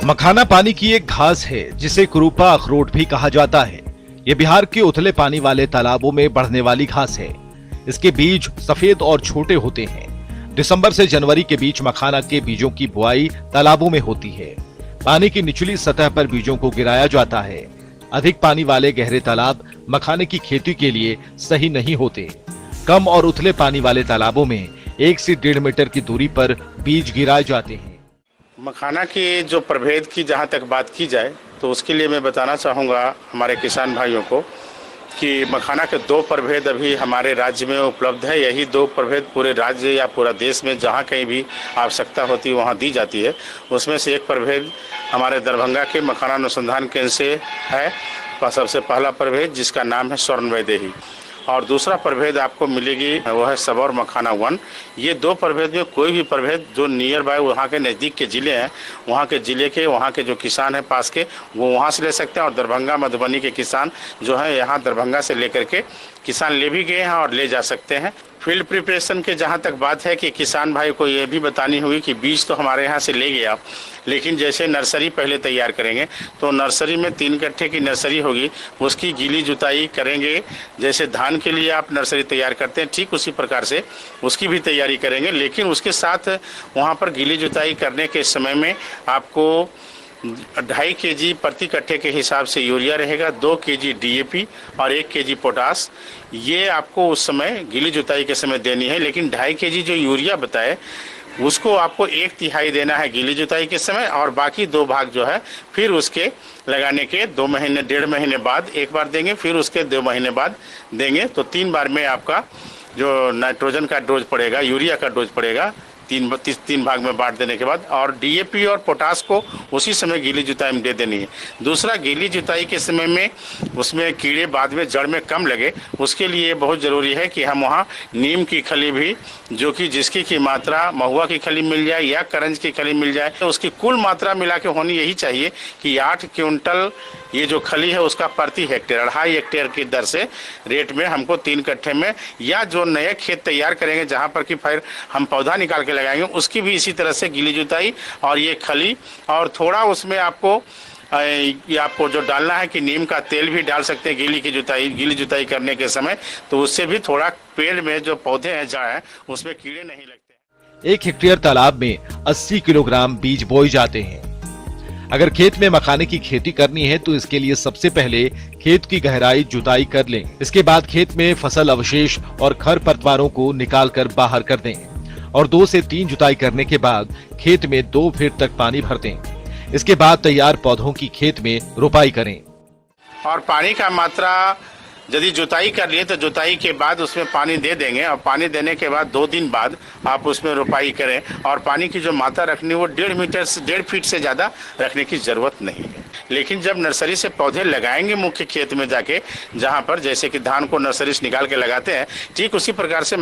मखाना पानी की एक घास है जिसे कुरूपा अखरोट भी कहा जाता है। ये बिहार के उथले पानी वाले तालाबों में बढ़ने वाली घास है। इसके बीज सफेद और छोटे होते हैं। दिसंबर से जनवरी के बीच मखाना के बीजों की बुआई तालाबों में होती है। पानी की निचली सतह पर बीजों को गिराया जाता है। अधिक पानी वाले गहरे तालाब मखाने की खेती के लिए सही नहीं होते। कम और उथले पानी वाले तालाबों में 1 से 1.5 मीटर की दूरी पर बीज गिराए जाते हैं। मखाना के जो प्रभेद की जहाँ तक बात की जाए तो उसके लिए मैं बताना चाहूँगा हमारे किसान भाइयों को कि मखाना के 2 प्रभेद अभी हमारे राज्य में उपलब्ध है। यही 2 प्रभेद पूरे राज्य या पूरा देश में जहाँ कहीं भी आवश्यकता होती है वहाँ दी जाती है। उसमें से एक प्रभेद हमारे दरभंगा के मखाना अनुसंधान केंद्र से है। सबसे पहला प्रभेद जिसका नाम है स्वर्ण वैदेही, और दूसरा प्रभेद आपको मिलेगी वो है सबौर मखाना 1। ये 2 प्रभेद में कोई भी प्रभेद जो नियर बाय वहाँ के नज़दीक के ज़िले हैं, वहाँ के ज़िले के वहाँ के जो किसान हैं पास के, वो वहाँ से ले सकते हैं। और दरभंगा मधुबनी के किसान जो हैं यहाँ दरभंगा से लेकर के किसान ले भी गए हैं और ले जा सकते हैं। फील्ड प्रिपरेशन के जहाँ तक बात है कि किसान भाई को ये भी बतानी होगी कि बीज तो हमारे यहाँ से ले गया, लेकिन जैसे नर्सरी पहले तैयार करेंगे तो नर्सरी में 3 कट्ठे की नर्सरी होगी, उसकी गीली जुताई करेंगे। जैसे धान के लिए आप नर्सरी तैयार करते हैं ठीक उसी प्रकार से उसकी भी तैयारी करेंगे, लेकिन उसके साथ वहाँ पर गीली जुताई करने के समय में आपको 2.5 kg प्रति कट्ठे के हिसाब से यूरिया रहेगा, 2 kg DAP और 1 kg पोटास। ये आपको उस समय गीली जुताई के समय देनी है। लेकिन 2.5 kg जो यूरिया बताए उसको आपको 1/3 देना है गीली जुताई के समय, और बाकी 2 भाग जो है फिर उसके लगाने के 2 महीने 1.5 महीने बाद एक बार देंगे, फिर उसके 2 महीने बाद देंगे। तो 3 बार में आपका जो नाइट्रोजन का डोज पड़ेगा, यूरिया का डोज पड़ेगा 3 भाग में बांट देने के बाद, और DAP और पोटास को उसी समय गीली जुताई में दे देनी है। दूसरा, गीली जुताई के समय में उसमें कीड़े बाद में जड़ में कम लगे, उसके लिए बहुत ज़रूरी है कि हम वहाँ नीम की खली भी, जो कि जिसकी की मात्रा महुआ की खली मिल जाए या करंज की खली मिल जाए, तो उसकी कुल मात्रा मिला के होनी यही चाहिए कि 8 क्विंटल ये जो खली है उसका प्रति हेक्टेयर 2.5 हेक्टेयर की दर से रेट में हमको 3 कट्ठे में, या जो नए खेत तैयार करेंगे जहाँ पर कि फिर हम पौधा निकाल के लगाएंगे उसकी भी इसी तरह से गीली जुताई और ये खली, और थोड़ा उसमें आपको जो डालना है कि नीम का तेल भी डाल सकते हैं गीली जुताई करने के समय, तो उससे भी थोड़ा पेड़ में जो पौधे हैं जड़ हैं उसमें कीड़े नहीं लगते। 1 हेक्टेयर तालाब में 80 किलोग्राम बीज बोए जाते हैं। अगर खेत में मखाने की खेती करनी है तो इसके लिए सबसे पहले खेत की गहराई जुताई कर लें। इसके बाद खेत में फसल अवशेष और खरपतवारों को निकालकर बाहर कर दें, और 2 से 3 जुताई करने के बाद खेत में 2 फीट तक पानी भर दें। इसके बाद तैयार पौधों की खेत में रोपाई करें। और पानी का मात्रा यदि जुताई कर लिए तो जुताई के बाद उसमें पानी दे देंगे, और पानी देने के बाद 2 दिन बाद आप उसमें रोपाई करें। और पानी की जो मात्रा रखनी है वो 1.5 फीट से ज़्यादा रखने की ज़रूरत नहीं है। लेकिन जब नर्सरी से पौधे लगाएंगे मुख्य खेत में जाके, जहाँ पर जैसे कि धान को नर्सरी से निकाल के लगाते हैं, ठीक उसी प्रकार से